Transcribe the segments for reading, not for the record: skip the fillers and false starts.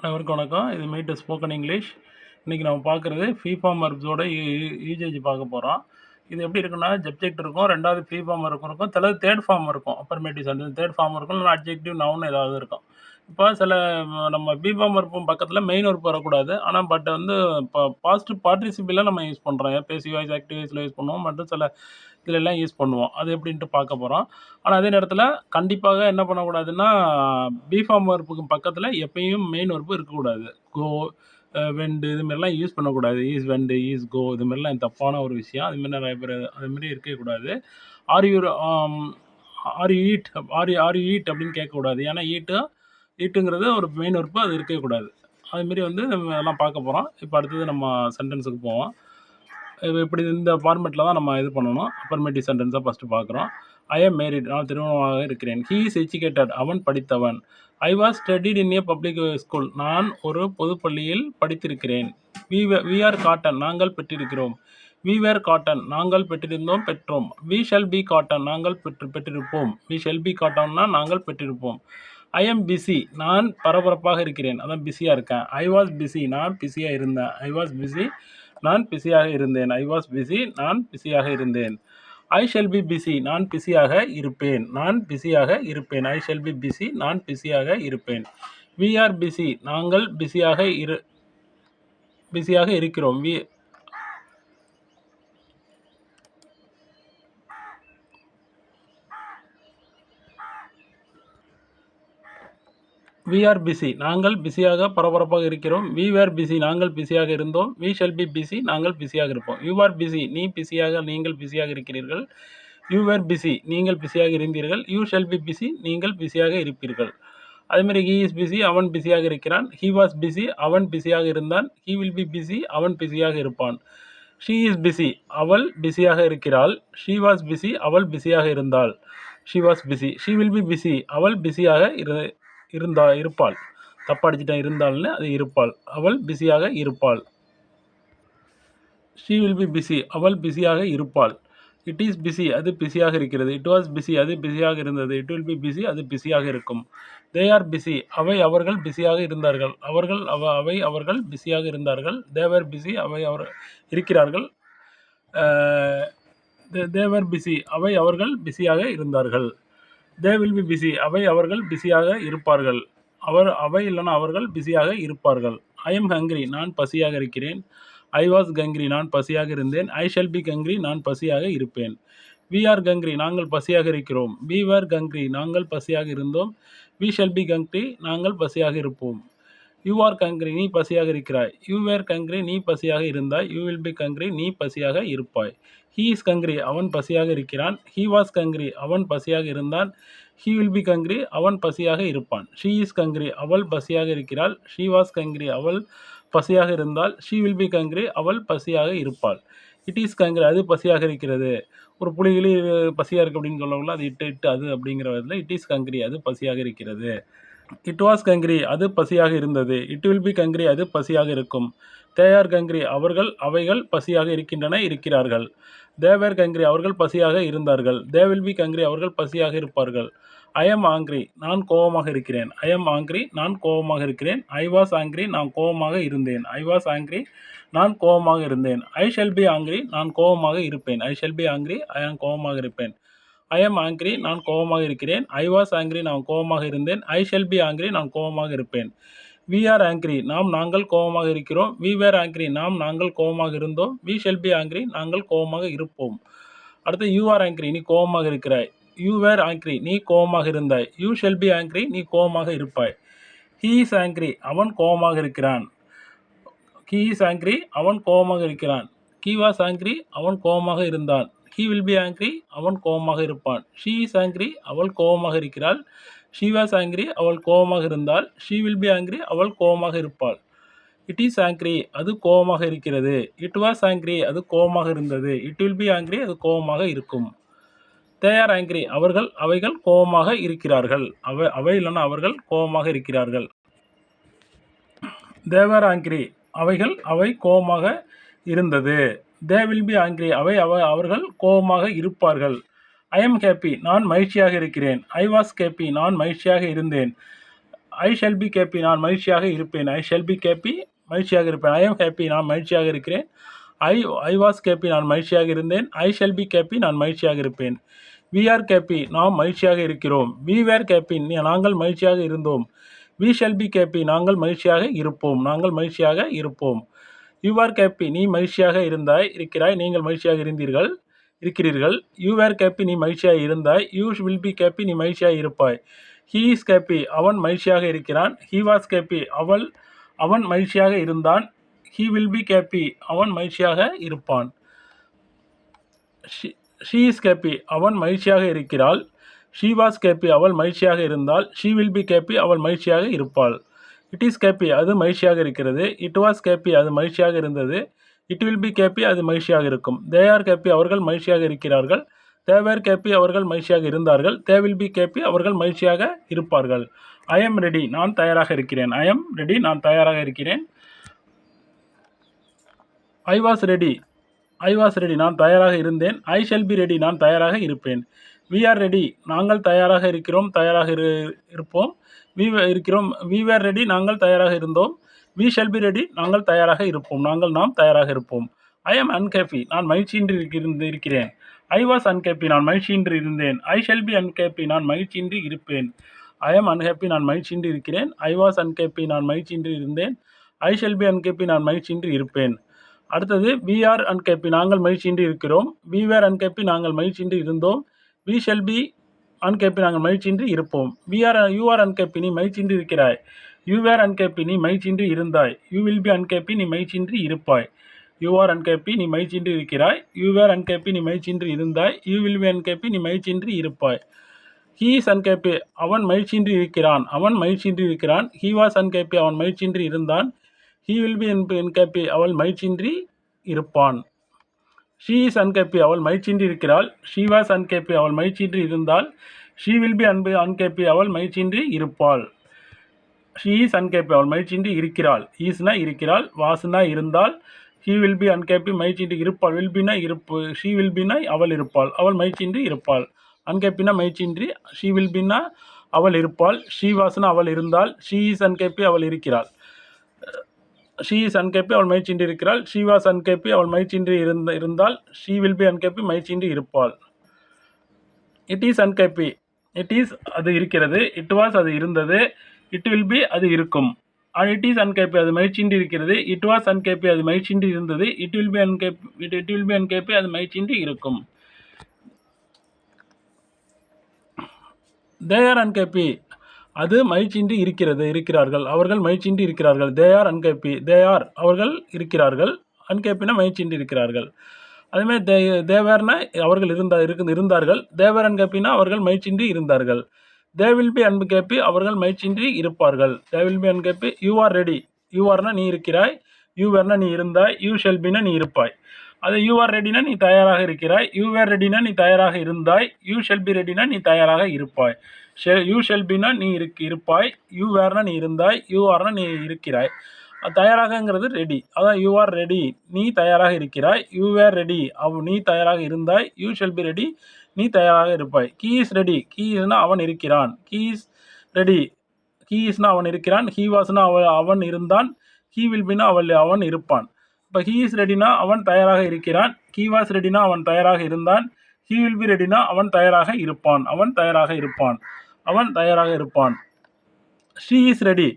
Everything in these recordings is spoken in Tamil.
அனைவருக்கும் வணக்கம். இது மீட் ஸ்போக்கன் இங்கிலீஷ். இன்றைக்கி நம்ம பார்க்குறது ஃபார்ம் வர்ப்ஸோட யூசேஜ் பார்க்க போகிறோம். இது எப்படி இருக்குன்னா, சப்ஜெக்ட் இருக்கும், ரெண்டாவது ஃபார்ம் வர்ப் இருக்கும், சிலது தேர்ட் ஃபார்ம் இருக்கும். அப்பர்மேட்டிவ் சென்டென்ஸ் தேர்ட் ஃபார்ம் இருக்கும், இல்லைனா அட்ஜெக்டிவ் நவுன் ஏதாவது இருக்கும். இப்போ சில நம்ம ஃபார்ம் வர்ப்பும் பக்கத்தில் மெயின் வர்ப் வரக்கூடாது. ஆனால் வந்து இப்போ பாசிட்டிவ் பார்ட்டிசிபிளாக நம்ம யூஸ் பண்ணுறோம். பேசிவ் வாய்ஸ், ஆக்டிவ் வாய்ஸில் யூஸ் பண்ணுவோம், மற்றும் சில இதிலெல்லாம் யூஸ் பண்ணுவோம். அது எப்படின்ட்டு பார்க்க போகிறோம். ஆனால் அதே நேரத்தில் கண்டிப்பாக என்ன பண்ணக்கூடாதுன்னா, ஃபார்ம் வர்ப்புக்கு பக்கத்தில் எப்பயும் மெயின் வர்ப்பு இருக்கக்கூடாது. கோ, வெண்டு இதுமாரிலாம் யூஸ் பண்ணக்கூடாது. ஈஸ், வெண்டு, ஈஸ், கோ இதுமாரிலாம் தப்பான ஒரு விஷயம். அதுமாரி நிறைய பேர் அதுமாரி இருக்கக்கூடாது. Are you are you eat are you eat அப்படின்னு கேட்கக்கூடாது. ஏன்னா ஈட்டுங்கிறது ஒரு மெயின் வர்ப்பு, அது இருக்கக்கூடாது. அதுமாரி நம்ம அதெல்லாம் பார்க்க போகிறோம். இப்போ அடுத்தது நம்ம சென்டென்ஸுக்கு போவோம். இப்படி இந்த ஃபார்மேட்டில் தான் நம்ம இது பண்ணணும். அப்பர்மேட்டிவ் சென்டென்ஸாக ஃபஸ்ட்டு பார்க்குறோம். ஐ எம் மேரிட், நான் திருமணமாக இருக்கிறேன். ஹீ இஸ் எஜுகேட்டட், அவன் படித்தவன். I was studied in A public school, நான் ஒரு பொதுப்பள்ளியில் படித்திருக்கிறேன். வி ஆர் காட்டன், நாங்கள் பெற்றிருக்கிறோம். வி வேர் காட்டன், நாங்கள் பெற்றிருந்தோம், பெற்றோம். வி ஷல் பி காட்டன், நாங்கள் பெற்றிருப்போம். வி ஷல் பி காட்டன்னா நாங்கள் பெற்றிருப்போம். ஐ எம் பிஸி, நான் பரபரப்பாக இருக்கிறேன், அதான் பிஸியாக இருக்கேன். ஐ வாஸ் பிஸி, நான் பிஸியாக இருந்தேன். ஐ வாஸ் பிஸி, நான் பிஸியாக இருந்தேன். ஐ வாஸ் பிஸி, நான் பிஸியாக இருந்தேன். ஐ ஷெல் பி பிஸி, நான் பிஸியாக இருப்பேன். நான் பிஸியாக இருப்பேன். ஐ ஷெல் பி பிஸி, நான் பிஸியாக இருப்பேன். வி ஆர் பிஸி, நாங்கள் பிஸியாக இருக்கிறோம். வி ஆர் பிஸி, நாங்கள் பிஸியாக பரபரப்பாக இருக்கிறோம். வி வேர் பிஸி, நாங்கள் பிஸியாக இருந்தோம். வி ஷெல் பி பிஸி, நாங்கள் பிஸியாக இருப்போம். யூ ஆர் பிஸி, நீங்கள் பிஸியாக இருக்கிறீர்கள். யூ வேர் பிஸி, நீங்கள் பிஸியாக இருந்தீர்கள். யூ ஷெல் பி பிஸி, நீங்கள் பிஸியாக இருப்பீர்கள். அதேமாதிரி ஹீ இஸ் பிஸி, அவன் பிஸியாக இருக்கிறான். ஹீ வாஸ் பிஸி, அவன் பிஸியாக இருந்தான். ஹீ வில் பி பிஸி, அவன் பிஸியாக இருப்பான். ஷீ இஸ் பிஸி, அவள் பிஸியாக இருக்கிறாள். ஷீ வாஸ் பிஸி, அவள் பிஸியாக இருந்தாள். She was busy. She will B busy, அவள் பிஸியாக இருப்பாள். தப்பா அடிச்சுட்டேன், இருந்தாள்னு, அது இருப்பாள். அவள் பிஸியாக இருப்பாள். ஷீ வில் பி பிஸி, அவள் பிஸியாக இருப்பாள். இட் இஸ் பிஸி, அது பிஸியாக இருக்கிறது. இட் வாஸ் பிஸி, அது பிஸியாக இருந்தது. இட் வில் பி பிஸி, அது பிஸியாக இருக்கும். தே ஆர் பிஸி, அவர்கள் பிஸியாக இருந்தார்கள். அவர்கள் பிஸியாக இருந்தார்கள். தேவர் பிஸி, இருக்கிறார்கள். தேவர் பிஸி, அவர்கள் பிஸியாக இருந்தார்கள். தே வில் பி பிஸி, அவர்கள் பிஸியாக இருப்பார்கள். அவர்கள் பிஸியாக இருப்பார்கள். ஐ எம் ஹங்க்ரி, நான் பசியாக இருக்கிறேன். ஐ வாஸ் கங்க்ரி, நான் பசியாக இருந்தேன். ஐ ஷல் பி கங்க்ரி, நான் பசியாக இருப்பேன். வி ஆர் கங்க்ரி, நாங்கள் பசியாக இருக்கிறோம். வி வேர் கங்க்ரி, நாங்கள் பசியாக இருந்தோம். வி ஷல் பி கங்க்ரி, நாங்கள் பசியாக இருப்போம். யூ ஆர் கங்க்ரி, நீ பசியாக இருக்கிறாய். யூ வேர் கங்க்ரி, நீ பசியாக இருந்தாய். யூ வில் பி கங்க்ரி, நீ பசியாக இருப்பாய். ஹீ இஸ் கங்க்ரி, அவன் பசியாக இருக்கிறான். ஹீ வாஸ் கங்க்ரி, அவன் பசியாக இருந்தான். ஹீ வில் பி கங்க்ரி, அவன் பசியாக இருப்பான். ஷீ இஸ் கங்க்ரி, அவள் பசியாக இருக்கிறாள். ஷீ வாஸ் கங்க்ரி, அவள் பசியாக இருந்தால். ஷீ வில் பி கங்க்ரி, அவள் பசியாக இருப்பாள். இட் இஸ் கங்க்ரி, அது பசியாக இருக்கிறது. ஒரு புலிகளி பசியாக இருக்குது அப்படின்னு சொல்லக்குள்ள அது இட்டு அது அப்படிங்கிற விதத்தில் இட் இஸ் கங்க்ரி, அது பசியாக இருக்கிறது. இட் வாஸ் கங்க்ரி, அது பசியாக இருந்தது. இட் வில் பி கங்க்ரி, அது பசியாக இருக்கும். தே ஆர் கங்க்ரி, அவைகள் பசியாக இருக்கிறார்கள். தேவர் கங்க்ரி, அவர்கள் பசியாக இருந்தார்கள். தே வில் பி கங்க்ரி, அவர்கள் பசியாக இருப்பார்கள். ஐ எம் ஆங்க்ரி, நான் கோபமாக இருக்கிறேன். ஐ எம் ஆங்க்ரி, நான் கோபமாக இருக்கிறேன். ஐ வாஸ் ஆங்க்ரி, நான் கோபமாக இருந்தேன். ஐ வாஸ் ஆங்க்ரி, நான் கோபமாக இருந்தேன். ஐ ஷெல் பி ஆங்க்ரி, நான் கோபமாக இருப்பேன். ஐ ஷெல் பி ஆங்க்ரி, நான் கோபமாக இருப்பேன். ஐ எம் ஆங்க்ரி, நான் கோபமாக இருக்கிறேன். ஐ வாஸ் ஆங்க்ரி, நான் கோபமாக இருந்தேன். ஐ ஷெல் பி ஆங்க்ரி, நான் கோபமாக இருப்பேன். வி ஆர் ஆங்க்ரி, நாங்கள் கோபமாக இருக்கிறோம். வி வேர் ஆங்க்ரி, நாங்கள் கோபமாக இருந்தோம். வி ஷெல் பி ஆங்க்ரி, நாங்கள் கோபமாக இருப்போம். அடுத்து யூ ஆர் ஆங்க்ரி, நீ கோபமாக இருக்கிறாய். யூ வேர் ஆங்க்ரி, நீ கோபமாக இருந்தாய். யூ ஷெல் பி ஆங்க்ரி, நீ கோபமாக இருப்பாய். ஹீ இஸ் ஆங்க்ரி, அவன் கோபமாக இருக்கிறான். ஹீ இஸ் ஆங்க்ரி, அவன் கோபமாக இருக்கிறான். ஹீ வாஸ் ஆங்க்ரி, அவன் கோபமாக இருந்தான். ஹீ வில் பி ஆங்க்ரி, அவன் கோபமாக இருப்பான். ஷீ இஸ் ஆங்க்ரி, அவள் கோபமாக இருக்கிறாள். ஷீ வாஸ் ஆங்க்ரி, அவள் கோபமாக இருந்தாள். ஷீ வில் பி ஆங்க்ரி, அவள் கோபமாக இருப்பாள். இட் இஸ் ஆங்க்ரி, அது கோபமாக இருக்கிறது. இட் வாஸ் ஆங்க்ரி, அது கோபமாக இருந்தது. இட் வில் பி ஆங்க்ரி, அது கோபமாக இருக்கும். தே ஆர் ஆங்க்ரி, அவைகள் கோபமாக இருக்கிறார்கள். அவர்கள் கோபமாக இருக்கிறார்கள். தேவர் ஆங்க்ரி, அவை கோபமாக இருந்தது. தே வில் பி ஆங்க்ரி, அவர்கள் கோபமாக இருப்பார்கள். ஐ எம் ஹேப்பி, நான் மகிழ்ச்சியாக இருக்கிறேன். ஐ வாஸ் ஹேப்பி, நான் மகிழ்ச்சியாக இருந்தேன். ஐ ஷல் பி கேபி நான் மகிழ்ச்சியாக இருப்பேன். ஐ ஷல் பி கேபி மகிழ்ச்சியாக இருப்பேன். ஐ எம் ஹேப்பி நான் மகிழ்ச்சியாக இருக்கிறேன். ஐ ஐ வாஸ் கேபி நான் மகிழ்ச்சியாக இருந்தேன். ஐ ஷல் பி கேபி நான் மகிழ்ச்சியாக இருப்பேன். வி ஆர் கேபி நாம் மகிழ்ச்சியாக இருக்கிறோம். வி வேர் கேபி நாங்கள் மகிழ்ச்சியாக இருந்தோம். வி ஷல் பி கேபி நாங்கள் மகிழ்ச்சியாக இருப்போம். நாங்கள் மகிழ்ச்சியாக இருப்போம். யூ ஆர் கேபி நீ மகிழ்ச்சியாக இருக்கிறாய். நீங்கள் மகிழ்ச்சியாக இருக்கிறீர்கள். யூ வேர் கேபி நீ மகிழ்ச்சியாக இருந்தாய். யூ வில் பி கேபி நீ மகிழ்ச்சியாக இருப்பாய். ஹீ இஸ் கேபி அவன் மகிழ்ச்சியாக இருக்கிறான். ஹீ வாஸ் கேபி அவன் மகிழ்ச்சியாக இருந்தான். ஹீ வில் பி கேபி அவன் மகிழ்ச்சியாக இருப்பான். ஷீ இஸ் கேபி அவன் மகிழ்ச்சியாக இருக்கிறாள். ஷீ வாஸ் கேபி அவள் மகிழ்ச்சியாக இருந்தாள். ஷீ வில் பி கேபி அவள் மகிழ்ச்சியாக இருப்பாள். இட் இஸ் கேபி அது மகிழ்ச்சியாக இருக்கிறது. இட் வாஸ் கேபி அது மகிழ்ச்சியாக இருந்தது. இட் வில் பி கேபி அது மகிழ்ச்சியாக இருக்கும். தே ஆர் கேபி அவர்கள் மகிழ்ச்சியாக இருக்கிறார்கள். தே வேர் கேபி அவர்கள் மகிழ்ச்சியாக இருந்தார்கள். தே வில் பி கேபி அவர்கள் மகிழ்ச்சியாக இருப்பார்கள். ஐ எம் ரெடி நான் தயாராக இருக்கிறேன். ஐ எம் ரெடி நான் தயாராக இருக்கிறேன். ஐ வாஸ் ரெடி நான் தயாராக இருந்தேன். ஐ ஷல் பி ரெடி நான் தயாராக இருப்பேன். வி ஆர் ரெடி நாங்கள் தயாராக இருக்கிறோம். தயாராக இருப்போம். வி வேர் ரெடி நாங்கள் தயாராக இருந்தோம். வி ஷல் பி ரெடி நாங்கள் தயாராக இருப்போம். நாம் தயாராக இருப்போம். ஐ எம் அன்ஹேப்பி நான் மகிழ்ச்சியின்றி இருக்கிறேன். ஐ வாஸ் அன்ஹேப்பி நான் மகிழ்ச்சியின்றி இருந்தேன். ஐ ஷல் பி அன்ஹேப்பி நான் மகிழ்ச்சியின்றி இருப்பேன். ஐ எம் அன்ஹேப்பி நான் மகிழ்ச்சியின்றி இருக்கிறேன். ஐ வாஸ் அன்ஹேப்பி நான் மகிழ்ச்சியின்றி இருந்தேன். ஐ ஷல் பி அன்ஹேப்பி நான் மகிழ்ச்சியின்றி இருப்பேன். அடுத்தது வி ஆர் அன்ஹேப்பி நாங்கள் மகிழ்ச்சியின்றி இருக்கிறோம். வி வேர் அன்ஹேப்பி நாங்கள் மகிழ்ச்சியின்றி இருந்தோம். வி ஷல் பி அன்ஹேப்பி நாங்கள் மகிழ்ச்சியின்றி இருப்போம். யூ ஆர் அன்ஹேப்பி நீ மகிழ்ச்சியின்றி இருக்கிறாய். யூ வேர் அன்ஹேப்பி நீ மகிழ்ச்சியின்றி இருந்தாய். யூ வில் பி அன்ஹேப்பி நீ மகிழ்ச்சியின்றி இருப்பாய். யூ ஆர் அன்ஹேப்பி நீ மகிழ்ச்சியின்றி இருக்கிறாய். யூ வேர் அன்ஹேப்பி நீ மகிழ்ச்சியின்றி இருந்தாய். யூ வில் பி அன்ஹேப்பி நீ மகிழ்ச்சியின்றி இருப்பாய். ஹீ இஸ் அன்ஹேப்பி அவன் மகிழ்ச்சியின்றி இருக்கிறான். ஹீ வாஸ் அன்ஹேப்பி அவன் மகிழ்ச்சியின்றி இருந்தான். ஹீ வில் பி அன்ஹேப்பி அவள் மகிழ்ச்சியின்றி இருப்பான். ஷீ இஸ் அன்ஹேப்பி அவள் மகிழ்ச்சியின்றி இருக்கிறாள். ஷீ வாஸ் அன்ஹேப்பி அவள் மகிழ்ச்சியின்றி இருந்தாள். ஷீ வில் பி அன்ஹேப்பி அவள் மகிழ்ச்சியின்றி இருப்பாள். ஷீ இஸ் அன்ஹேப்பி அவள் மகிழ்ச்சியின்றி இருக்கிறாள். ஈஸ்னா இருக்கிறாள். வாஸ்னா இருந்தால். ஹீ வில் பி அன்ஹேப்பி மகிழ்ச்சியின்றி இருப்பாள். வில் பினா இருப்பு. ஷீ வில் பினா அவள் இருப்பாள். அவள் மகிழ்ச்சியின்றி இருப்பாள். அன்ஹேப்பினா மகிழ்ச்சியின்றி. ஷீ வில் பினா அவள் இருப்பாள். ஷீ வாஸ்னா அவள் இருந்தால். ஷீ இஸ் அன்ஹேப்பி அவள் இருக்கிறாள். ஷீ இஸ் அன்ஹேப்பி அவள் மகிழ்ச்சியின்றி இருக்கிறாள். ஷீ வாஸ் அன்ஹேப்பி அவள் மகிழ்ச்சியின்றி இருந்தால். ஷீ வில் பி அன்ஹேப்பி மகிழ்ச்சியின்றி இருப்பாள். இட் இஸ் அன்ஹேப்பி இட் இஸ் அது இருக்கிறது. இட் வாஸ் அது இருந்தது. இட் வில் பி அது இருக்கும். இட் இஸ் அன்ஹேப்பி அது மகிழ்ச்சியின்றி இருக்கிறது. இட் வாஸ் அன்ஹேப்பி அது மகிழ்ச்சியின்றி இருந்தது. இட் வில் பி அன்ஹேப்பி அது மகிழ்ச்சியின்றி இருக்கும். தே ஆர் அன்ஹேப்பி அது மகிழ்ச்சியின்றி இருக்கிறார்கள். அவர்கள் மகிழ்ச்சியின்றி இருக்கிறார்கள். தே ஆர் அன்ஹேப்பி அவர்கள் இருக்கிறார்கள். அன்ஹேப்பினா மகிழ்ச்சியின்றி இருக்கிறார்கள். அதேமாதிரி தேவர்னா அவர்கள் இருந்தார்கள். தேவர் அன்ஹேப்பினா அவர்கள் மகிழ்ச்சியின்றி இருந்தார்கள். தே வில் பி அன்ஹேப்பி அவர்கள் மகிழ்ச்சியின்றி இருப்பார்கள். They will be unhappy. You are ready you ஆர்னா நீ இருக்கிறாய். யூ வேர்னா நீ இருந்தாய். யூ ஷெல் பினா நீ இருப்பாய். அது யூ ஆர் ரெடினா நீ தயாராக இருக்கிறாய். யூ வேர் ரெடினா நீ தயாராக இருந்தாய். யூ ஷெல் பி ரெடினா நீ தயாராக இருப்பாய். யூ ஷெல் பினா நீ இருப்பாய். யூ வேர்னா நீ இருந்தாய். யூ ஆர்னா நீ இருக்கிறாய். தயாராகங்கிறது ரெடி. அதான் யூ ஆர் ரெடி நீ தயாராக இருக்கிறாய். யூ வேர் ரெடி நீ தயாராக இருந்தாய். யூ ஷெல் பி ரெடி நீ தயாராக இருப்பாய். கீ இஸ் ரெடி கீ இஸ்னா அவன் இருக்கிறான். கீ இஸ் ரெடி கீ இஸ்னா அவன் இருக்கிறான். ஹீ வாஸ்னா அவன் இருந்தான். ஹீ வில் பினா அவன் இருப்பான். இப்போ ஹீ இஸ் ரெடினா அவன் தயாராக இருக்கிறான். ஹீ வாஸ் ரெடினா அவன் தயாராக இருந்தான். ஹீ வில் பி ரெடினா அவன் தயாராக இருப்பான். ஷீ இஸ் ரெடி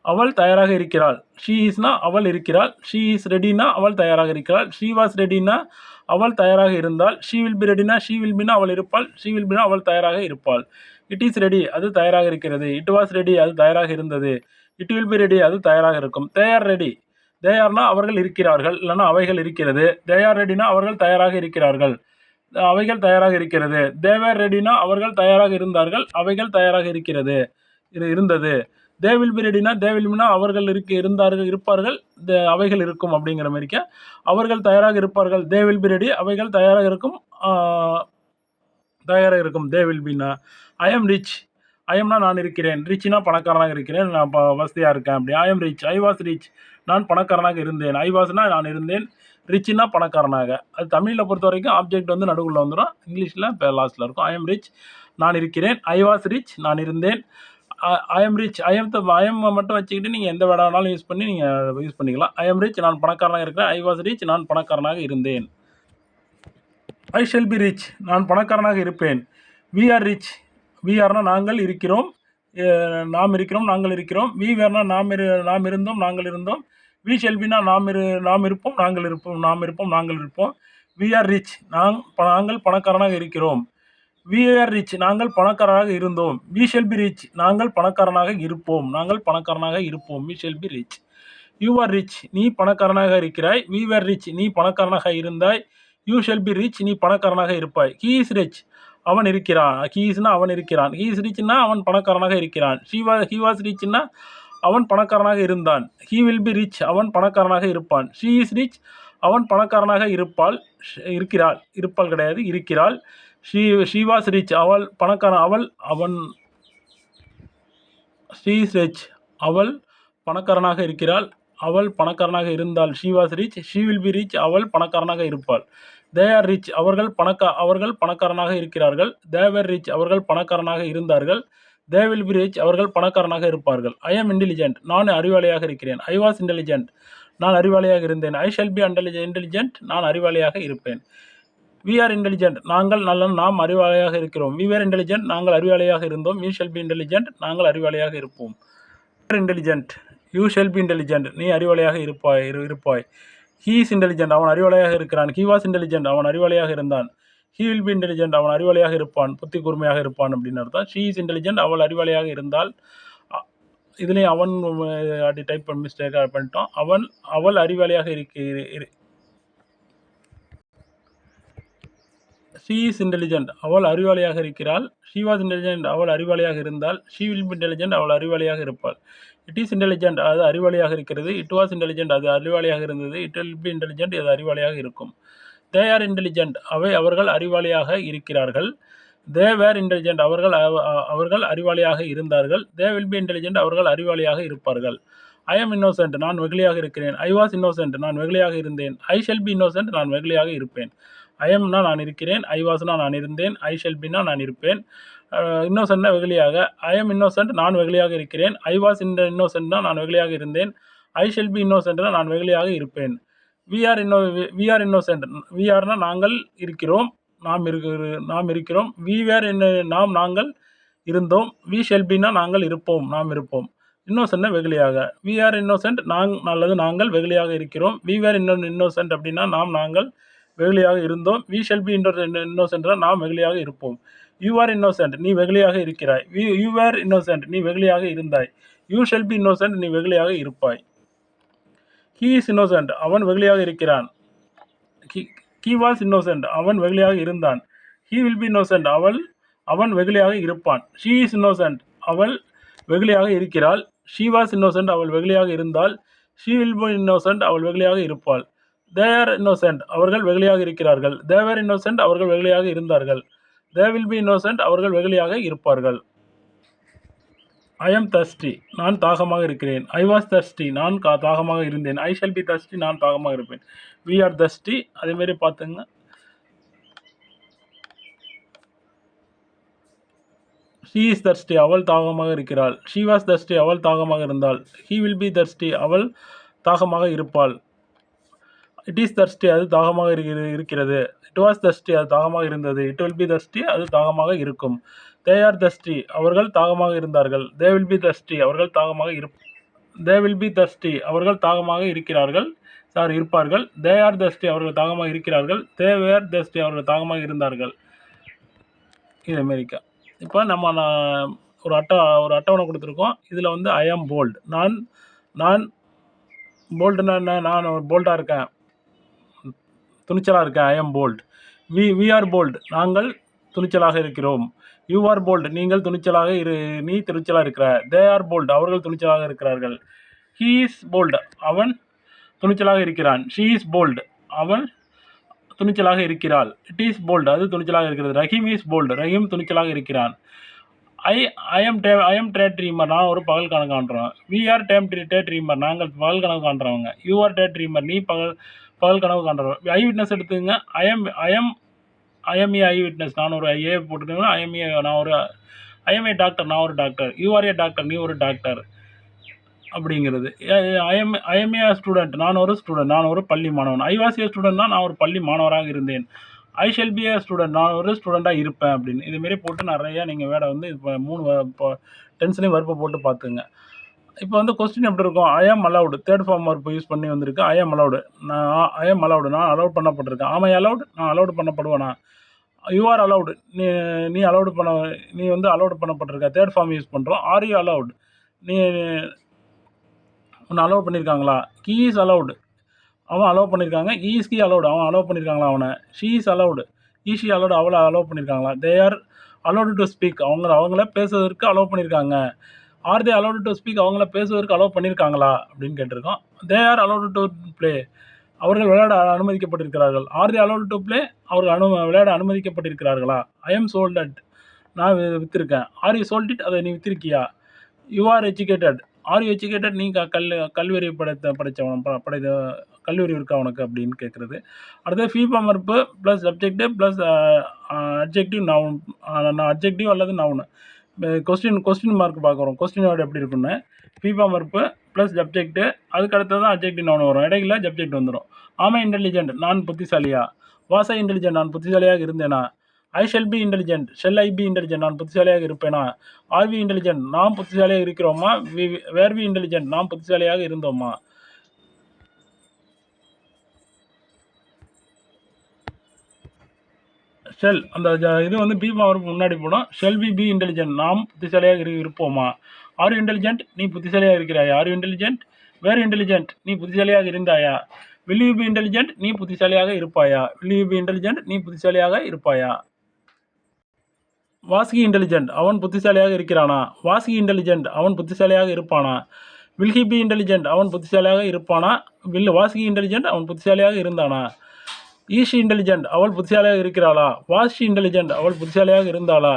அவள் தயாராக இருக்கிறாள். ஷீ இஸ்னா அவள் இருக்கிறாள். ஷீ இஸ் ரெடினா அவள் தயாராக இருக்கிறாள். ஷீ வாஸ் ரெடினா அவள் தயாராக இருந்தாள். ஷீ வில் பி ரெடினா ஷீ வில் பினா அவள் இருப்பாள். ஷீ வில் பினா அவள் தயாராக இருப்பாள். இட் இஸ் ரெடி அது தயாராக இருக்கிறது. இட் வாஸ் ரெடி அது தயாராக இருந்தது. இட் வில் பி ரெடி அது தயாராக இருக்கும். தே ஆர் ரெடி தே ஆர்னா அவர்கள் இருக்கிறார்கள். இல்லைனா அவைகள் இருக்கிறது. தே ஆர் ரெடினா அவர்கள் தயாராக இருக்கிறார்கள். அவைகள் தயாராக இருக்கிறது. தே வேர் ரெடினா அவர்கள் தயாராக இருந்தார்கள். அவைகள் தயாராக இருந்தது. தே வில் பி ரெடினா தே வில் பினா அவர்கள் இருப்பார்கள். அவைகள் இருக்கும் அப்படிங்கிற மாதிரிக்க அவர்கள் தயாராக இருப்பார்கள். தே வில் பி ரெடி அவைகள் தயாராக இருக்கும். தே வில் பினா. ஐ எம் ரிச் ஐ எம்னா நான் இருக்கிறேன். ரிச்னா பணக்காரனாக இருக்கிறேன். நான் வசதியாக இருக்கேன். அப்படி I am rich I was rich நான் பணக்காரனாக இருந்தேன். ஐ வாஸ்னா நான் இருந்தேன். ரிச்னா பணக்காரனாக. அது தமிழில் பொறுத்த வரைக்கும் ஆப்ஜெக்ட் வந்து நடுவில் வந்துடும். இங்கிலீஷில் இப்போ லாஸ்ட்டில் இருக்கும். ஐ எம் ரிச் நான் இருக்கிறேன். ஐ வாஸ் ரிச் நான் இருந்தேன். ஐ எம் ரிச். ஐ எம் மட்டும் வச்சுக்கிட்டு நீங்கள் எந்த வேர்டா வேணாலும் யூஸ் பண்ணி நீங்கள் யூஸ் பண்ணிக்கலாம். ஐ எம் ரிச், நான் பணக்காரனாக இருக்கிறேன். ஐ வாஸ் ரிச், நான் பணக்காரனாக இருந்தேன். ஐ ஷல் பி ரிச், நான் பணக்காரனாக இருப்பேன். வி ஆர் ரிச், வி ஆர்னா நாங்கள் இருக்கிறோம், நாம் இருக்கிறோம், நாங்கள் இருக்கிறோம். வி வேர்னா நாம் இருந்தோம், நாங்கள் இருந்தோம். வி ஷல் பினா நாம் இருப்போம், நாங்கள் இருப்போம், நாம் இருப்போம், நாங்கள் இருப்போம். வி ஆர் ரிச், நாங்கள் பணக்காரனாக இருக்கிறோம். வி ஆர் ரிச், நாங்கள் பணக்காரராக இருந்தோம். வி ஷல் பி ரிச், நாங்கள் பணக்காரனாக இருப்போம், நாங்கள் பணக்காரனாக இருப்போம். We shall be rich. You are rich, நீ பணக்காரனாக இருக்கிறாய். வி ஆர் ரிச், நீ பணக்காரனாக இருந்தாய். யூ ஷல் பி ரிச், நீ பணக்காரனாக இருப்பாய். ஹீ இஸ் ரிச், அவன் இருக்கிறான். ஹீ இஸ்னா அவன் இருக்கிறான். ஹீ இஸ் ரிச்னா அவன் பணக்காரனாக இருக்கிறான். ஹீ வாஸ் ரிச்னா அவன் பணக்காரனாக இருந்தான். ஹீ வில் பி ரிச், அவன் பணக்காரனாக இருப்பான். ஷீ இஸ் ரிச், அவன் பணக்காரனாக இருக்கிறாள். இருப்பாள் கிடையாது, இருக்கிறாள். ஷீ வாஸ் ரிச், அவன் ஷீ இஸ் ரிச், அவள் பணக்காரனாக இருக்கிறாள். அவள் பணக்காரனாக இருந்தாள். She was rich. She will B rich, அவள் பணக்காரனாக இருப்பாள். தே ஆர் ரிச், அவர்கள் பணக்காரனாக இருக்கிறார்கள். தே வேர் ரிச், அவர்கள் பணக்காரனாக இருந்தார்கள். தே வில் பி ரிச், அவர்கள் பணக்காரனாக இருப்பார்கள். ஐ ஆம் இன்டெலிஜென்ட், நான் அறிவாளியாக இருக்கிறேன். ஐ வாஸ் இன்டெலிஜென்ட், நான் அறிவாளியாக இருந்தேன். ஐ ஷல் பி இன்டெலிஜென்ட், நான் அறிவாளியாக இருப்பேன். வி ஆர் இன்டெலிஜென்ட், நாம் அறிவாளியாக இருக்கிறோம். வி வேர் இன்டெலிஜென்ட், நாங்கள் அறிவாளியாக இருந்தோம். வி ஷல் பி இன்டெலிஜென்ட், நாங்கள் அறிவாளியாக இருப்போம். Intelligent, you shall be intelligent, நீ அறிவாளியாக இருப்பாய். ஹீ இஸ் இன்டெலிஜென்ட், அவன் அறிவாளியாக இருக்கிறான். ஹீ வாஸ் இன்டெலிஜென்ட், அவன் அறிவாளியாக இருந்தான். ஹீ வில் பி இன்டெலிஜென்ட், அவன் அறிவாளியாக இருப்பான், புத்தி கூர்மையாக இருப்பான் அப்படின்னு அர்த்தம். ஷீ இஸ் இன்டெலிஜென்ட், அவள் அறிவாளியாக இருந்தால். இதுலேயும் அவன் அப்படி டைப் பண்ணி மிஸ்டேக்காக பண்ணிட்டோம். அவள் அறிவாளியாக ஷீ இஸ் இன்டெலிஜென்ட், அவள் அறிவாளியாக இருக்கிறாள். ஷீ வாஸ் இன்டெலிஜென்ட், அவள் அறிவாளியாக இருந்தால். ஷீ வில் பி இன்டெலிஜென்ட், அவள் அறிவாளியாக இருப்பாள். இட் இஸ் இன்டெலிஜென்ட், அது அறிவாளியாக இருக்கிறது. இட் வாஸ் இன்டெலிஜென்ட், அது அறிவாளியாக இருந்தது. இட் வில் பி இன்டெலிஜென்ட், அது அறிவாளியாக இருக்கும். தே ஆர் இன்டெலிஜென்ட், அவர்கள் அறிவாளியாக இருக்கிறார்கள். தே வேர் இன்டெலிஜென்ட், அவர்கள் அறிவாளியாக இருந்தார்கள். தே வில் பி இன்டெலிஜென்ட், அவர்கள் அறிவாளியாக இருப்பார்கள். ஐ ஆம் இன்னோசென்ட், நான் வெகுளியாக இருக்கிறேன். ஐ வாஸ் இன்னோசென்ட், நான் வெகுளியாக இருந்தேன். ஐ ஷல் பி இன்னோசென்ட், நான் வெகுளியாக இருப்பேன். ஐ எம்னா நான் இருக்கிறேன். ஐ வாஸ்னா நான் இருந்தேன். ஐ ஷல் பினா நான் இருப்பேன். இன்னோசென்ட்னா வெகுளியாக. ஐ எம் இன்னோசென்ட், நான் வெகுளியாக இருக்கிறேன். ஐ வாஸ் இன்னோசென்ட்னா நான் வெகுளியாக இருந்தேன். ஐ ஷல் பி இன்னோசென்ட்னா நான் வெகுளியாக இருப்பேன். வி ஆர் இன்னோசென்ட், வி ஆர்னா நாங்கள் இருக்கிறோம், நாம் இருக்கிறோம். வி வேர் நாங்கள் இருந்தோம். வி ஷெல் பினா நாங்கள் இருப்போம், நாம் இருப்போம். இன்னோசென்ட்னா வெகுளியாக. வி ஆர் இன்னோசென்ட், நாங்கள் வெகுளியாக இருக்கிறோம். வி வேர் இன்னோசென்ட் அப்படின்னா நாங்கள் வெகுளியாக இருந்தோம். வி ஷெல் பி இன்னோசென்ட்னா நாம் வெகுளியாக இருப்போம். யூ ஆர் இன்னோசென்ட், நீ வெகுளியாக இருக்கிறாய். யூ ஆர் இன்னோசென்ட், நீ வெகுளியாக இருந்தாய். யூ ஷெல் பி இன்னோசென்ட், நீ வெகுளியாக இருப்பாய். ஹீ இஸ் இன்னோசென்ட், அவன் வெகுளியாக இருக்கிறான். ஹீ வாஸ் இன்னோசென்ட், அவன் வெகுளியாக இருந்தான். ஹீ வில் பி இன்னோசென்ட், அவன் வெகுளியாக இருப்பான். ஷீ இஸ் இன்னோசென்ட், அவள் வெகுளியாக இருக்கிறாள். ஷீ வாஸ் இன்னோசென்ட், அவள் வெகுளியாக இருந்தாள். ஷீ வில் பி இன்னோசென்ட், அவள் வெகுளியாக இருப்பாள். தே ஆர் இன்னோசென்ட், அவர்கள் வெகுளியாக இருக்கிறார்கள். தே வேர் இன்னோசென்ட், அவர்கள் வெகுளியாக இருந்தார்கள். தே வில் பி இன்னோசென்ட், அவர்கள் வெகுளியாக இருப்பார்கள். ஐ எம் தர்ஸ்டி, நான் தாகமாக இருக்கிறேன். ஐ வாஸ் தர்ஸ்டி, நான் தாகமாக இருந்தேன். ஐ ஷல் பி தர்ஸ்டி, நான் தாகமாக இருப்பேன். வி ஆர் தர்ஸ்டி, அதேமாரி பார்த்துங்க. ஷீ இஸ் தர்ஸ்டி, அவள் தாகமாக இருக்கிறாள். ஷீ வாஸ் தர்ஸ்டி, அவள் தாகமாக இருந்தாள். ஹீ வில் பி தர்ஸ்டி, அவள் தாகமாக இருப்பாள். இட் இஸ் தர்ஸ்டி, அது தாகமாக இருக்கிறது. இட் வாஸ் தர்ஸ்டி, அது தாகமாக இருந்தது. இட் வில் பி தர்ஸ்டி, அது தாகமாக இருக்கும். தே ஆர் தர்ஸ்டி, அவர்கள் தாகமாக இருந்தார்கள். தே வில் பி தர்ஸ்டி, அவர்கள் தாகமாக இருக்கிறார்கள். இருப்பார்கள். தே ஆர் தர்ஸ்டி, அவர்கள் தாகமாக இருக்கிறார்கள். தே வேர் தர்ஸ்டி, அவர்கள் தாகமாக இருந்தார்கள். இது அமெரிக்கா. இப்போ நம்ம ஒரு அட்டவணை கொடுத்துருக்கோம். இதில் வந்து ஐ ஆம் போல்ட், நான் போல்டுன்னா என்ன, நான் போல்டாக இருக்கேன், துணிச்சலாக இருக்கேன். ஐ ஆம் போல்ட். வி ஆர் போல்ட், நாங்கள் துணிச்சலாக இருக்கிறோம். யூ ஆர் போல்ட், நீ துணிச்சலாக இருக்கிற. தே ஆர் போல்ட், அவர்கள் துணிச்சலாக இருக்கிறார்கள். ஹீ இஸ் போல்ட், அவன் துணிச்சலாக இருக்கிறான். ஷீ இஸ் போல்ட், அவள் துணிச்சலாக இருக்கிறாள். இட் இஸ் போல்ட், அது துணிச்சலாக இருக்கிறது. ரஹீம் இஸ் போல்ட், ரஹீம் துணிச்சலாக இருக்கிறான். ஐ எம் டே ட்ரீமர், நான் ஒரு பகல் கனவு காண்றோம். வி ஆர் டே ட்ரீமர், நாங்கள் பகல் கனவு காண்றவங்க. யூ ஆர் டே ட்ரீமர், நீ பகல் கனவு காண்றவங்க. ஐ விட்னஸ் எடுத்துங்க. I M A I witness, நான் ஒரு ஏ போட்டுருக்கேன். நான் ஒரு ஐ எம் ஏ டாக்டர், நான் ஒரு doctor. You R A doctor, நீ ஒரு டாக்டர் அப்படிங்கிறது. ஐ எம் ஏ ஸ்டூடெண்ட், நான் ஒரு ஸ்டூடெண்ட், நான் ஒரு பள்ளி மாணவன். ஐ வாஸ் ஏ ஸ்டூடெண்ட்னா நான் ஒரு பள்ளி மாணவராக இருந்தேன். ஐ ஷெல் பி ஏ ஸ்டூடெண்ட், நான் ஒரு ஸ்டூடெண்ட்டாக இருப்பேன் அப்படின்னு. இதுமாரி போட்டு நிறையா நீங்கள் வேர்டை வந்து இப்போ 3 இப்போ டென்ஸ்லேயும் வர்ப்பை போட்டு பார்த்துங்க. இப்போ வந்து கொஸ்டின் எப்படி இருக்கும்? I am allowed, third form verb use பண்ணி வந்திருக்கு. ஐ ஆம் அலவுடு, நான் அலவுட் பண்ணப்பட்டிருக்கேன். ஆமை அலவுட், நான் அலவுட் பண்ணப்படுவேனா? யூ ஆர் அலவுடு, நீ அலவுட் பண்ண, நீ வந்து அலவுட் பண்ணப்பட்டிருக்க. தேர்ட் ஃபார்ம் யூஸ் பண்ணுறோம். ஆர் யூ அலவுட், நீ உன்னை அலோவ் பண்ணியிருக்காங்களா? ஹீ இஸ் அலவுடு, அவன் அலோவ் பண்ணியிருக்காங்க. ஹீ இஸ் ஹி அலவுடு, அவன் அலோவ் பண்ணியிருக்காங்களா அவனை? She is allowed, she allowed, அவளை அலோவ் பண்ணியிருக்காங்களா? They are allowed to speak, அவங்கள பேசுவதற்கு அலோவ் பண்ணியிருக்காங்க. Are they allowed to speak, அவங்கள பேசுவதற்கு அலோவ் பண்ணியிருக்காங்களா அப்படின்னு கேட்டிருக்கோம். தே ஆர் அலவுடு டு ப்ளே, அவர்கள் விளையாட அனுமதிக்கப்பட்டிருக்கிறார்கள். Are they allowed to play, அவர்கள் விளையாட அனுமதிக்கப்பட்டிருக்கிறார்களா? ஐ எம் சோல்ட் அட், நான் விற்றுருக்கேன். ஆர் யூ சோல்ட் இட், அதை நீ விற்றுருக்கியா? You are educated, are you educated, நீ கல்வியறிவு படைத்த கல்லூரி இருக்கா உனக்கு அப்படின்னு கேட்குறது. அடுத்தது form verb plus subject plus adjective noun, adjective அல்லது நவுன். கொஸ்டின் மார்க் பார்க்குறோம். கொஸ்டின் வேர்டு எப்படி இருக்குன்னு. ஃபார்ம் வர்ப்பு ப்ளஸ் சப்ஜெக்ட்டு, அதுக்கு அடுத்தது தான் அட்ஜெக்டிவ் நவுன் வரும். இடையில சப்ஜெக்ட் வந்துடும். ஆமை இன்டெலிஜென்ட், நான் புத்திசாலியா? வாஸ் ஐ இன்டெலிஜென்ட், நான் புத்திசாலியாக இருந்தேனா? I shall be intelligent, shall I be intelligent, நான் புத்திசாலியாக இருப்பேனா? ஆர் வி இன்டெலிஜென்ட், நாம் புத்திசாலியாக இருக்கிறோமா? வேர் வி இன்டெலிஜென்ட், நாம் புத்திசாலியாக இருந்தோமா? ஷெல், அந்த இது வந்து பி ஃபார்ம் முன்னாடி போடும். ஷெல் வி பி இன்டெலிஜென்ட், நாம் புத்திசாலியாக இருப்போமா? ஆர் யூ இன்டெலிஜென்ட், நீ புத்திசாலியாக இருக்கிறாயா? Are you intelligent? Were intelligent, நீ புத்திசாலியாக இருந்தாயா? வில் யூ பி இன்டெலிஜென்ட், நீ புத்திசாலியாக இருப்பாயா? வில் யூ பி இன்டெலிஜென்ட், நீ புத்திசாலியாக இருப்பாயா? வாஸ்கி இன்டெலிஜென்ட், அவன் புத்திசாலியாக இருக்கிறானா? வாஸ்கி இன்டெலிஜென்ட், அவன் புத்திசாலியாக இருப்பானா? வில் ஹி பி இன்டெலிஜென்ட், அவன் புத்திசாலியாக இருப்பானா? வாஸ்கி இன்டெலிஜென்ட், அவன் புத்திசாலியாக இருந்தானா? ஈஷி இன்டெலிஜென்ட், அவள் புத்திசாலியாக இருக்கிறாளா? வாஷி இன்டெலிஜென்ட், அவள் புத்திசாலியாக இருந்தாளா?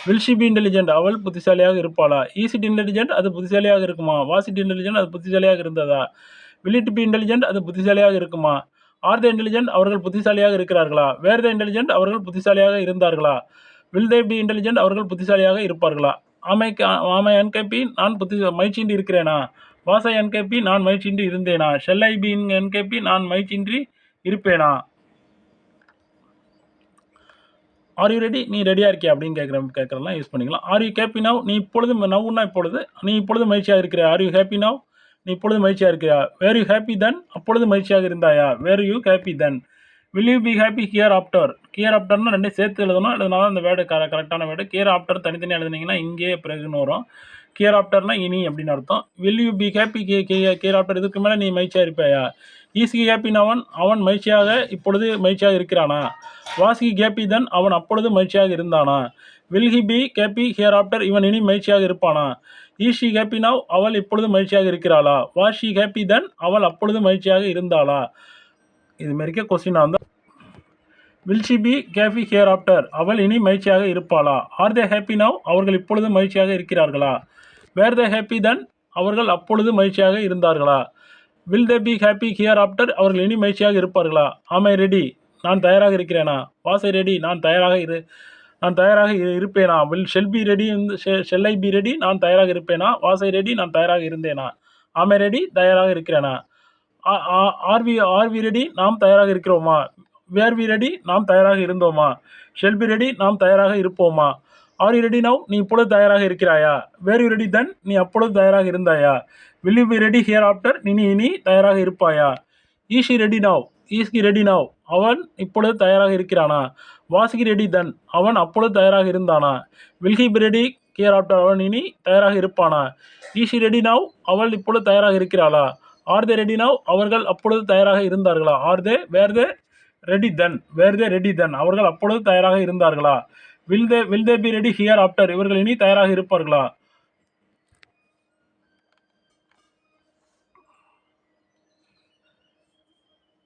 வில் ஷி பி இன்டெலிஜென்ட், அவள் புத்திசாலியாக இருப்பாளா? ஈசிட் இன்டெலிஜென்ட், அது புத்திசாலியாக இருக்குமா? வாசிட் இன்டெலிஜென்ட், அது புத்திசாலியாக இருந்ததா? வில் இட் பி இன்டெலிஜென்ட், அது புத்திசாலியாக இருக்குமா? ஆர் த இன்டெலிஜென்ட், அவர்கள் புத்திசாலியாக இருக்கிறார்களா? வேர் த இன்டெலிஜென்ட், அவர்கள் புத்திசாலியாக இருந்தார்களா? வில் தே பி இன்டெலிஜென்ட், அவர்கள் புத்திசாலியாக இருப்பார்களா? ஆமை என்கேபி, நான் மகிழ்ச்சியின்றி இருக்கிறேனா? வாசை என்கேபி, நான் மகிழ்ச்சியின்றி இருந்தேனா? ஷெல் ஐ பி என்கேபி, நான் மகிழ்ச்சியின்றி இருப்பேனா? ஆர் யூ ரெடி, நீ ரெடியாக இருக்கியா அப்படின்னு கேட்குறலாம் யூஸ் பண்ணிக்கலாம். ஆர் யூ ஹேப்பி நவ், நீ இப்பொழுது, நவ்னா இப்பொழுது, நீ இப்பொழுது மகிழ்ச்சியாக இருக்கிறியா? ஆர் யூ ஹேப்பி நவ், நீ இப்பொழுது மகிழ்ச்சியாக இருக்கிறியா? வேர் யூ ஹேப்பி தென், அப்பொழுது மகிழ்ச்சியாக இருந்தாயா? Were you happy then? Will you be happy hereafter, ஹியர் ஆஃப்டர்னா ரெண்டே சேர்த்து எழுதணும். எழுதினாலும் அந்த வேர்டு கரெக்டான வேர்டு. ஹியர் ஆஃப்டர் தனித்தனியாக எழுதுனீங்கன்னா இங்கே பிறகுன்னு வரும். ஹியர் ஆஃப்டர்னா இனி அப்படின்னு அர்த்தம். Will you be happy hereafter, இதுக்கு மேலே நீ மகிழ்ச்சியாக இருப்பாயா? ஈஸி ஹேப்பி நவன், அவன் மகிழ்ச்சியாக இப்பொழுது மகிழ்ச்சியாக இருக்கிறானா? வாஸ் ஹி ஹேப்பி தென், அவன் அப்பொழுது மகிழ்ச்சியாக இருந்தானா? Will he B happy here after, இவன் இனி மகிழ்ச்சியாக இருப்பானா? ஈஸ் ஷி ஹேப்பி நவ், அவள் இப்பொழுது மகிழ்ச்சியாக இருக்கிறாளா? வாஸ் ஷி ஹேப்பி தென், அவள் அப்பொழுது மகிழ்ச்சியாக இருந்தாளா? இது மாதிரிக்கே கொஸ்டின் வந்து will she B happy here after, அவள் இனி மகிழ்ச்சியாக இருப்பாளா? ஆர் தே ஹேப்பி நவ், அவர்கள் இப்பொழுது மகிழ்ச்சியாக இருக்கிறார்களா? வேர் தே ஹேப்பி தென், அவர்கள் அப்பொழுது மகிழ்ச்சியாக இருந்தார்களா? Will they be happy hereafter, அவர்கள் இனி மகிழ்ச்சியாக இருப்பார்களா? ஆம் ஐ ரெடி, நான் தயாராக இருக்கிறேனா? வாஸ் ஐ ரெடி, நான் தயாராக இருப்பேனா? Shall be ready, shall I be ready, நான் தயாராக இருப்பேனா? வாஸ் ஐ ரெடி, நான் தயாராக இருந்தேனா? ஆம் ஐ ரெடி, தயாராக இருக்கிறேனா? ஆர் வி ரெடி, நாம் தயாராக இருக்கிறோமா? வேர் வி ரெடி, நாம் தயாராக இருந்தோமா? ஷெல் பி ரெடி, நாம் தயாராக இருப்போமா? ஆர் யூ ரெடி நவ், நீ இப்பொழுது தயாராக இருக்கிறாயா? வேர் யூ ரெடி தென், நீ அப்பொழுது தயாராக இருந்தாயா? Will you be ready hereafter, இனி தயாராக இருப்பாயா? Is he ready now, is he ready now, அவன் இப்பொழுது தயாராக இருக்கிறானா? வாஸ் ஹி ரெடி தென், அவன் அப்பொழுது தயாராக இருந்தானா? Will he B ready here after, அவன் இனி தயாராக இருப்பானா? ஈஸ் ஹி ரெடி நவ், அவள் இப்பொழுது தயாராக இருக்கிறாளா? ஆர் தே ரெடி நவ், அவர்கள் அப்பொழுது தயாராக இருந்தார்களா? வேர் தே ரெடி தென், அவர்கள் அப்பொழுது தயாராக இருந்தார்களா? Will they be ready hereafter, இவர்கள் இனி தயாராக இருப்பார்களா?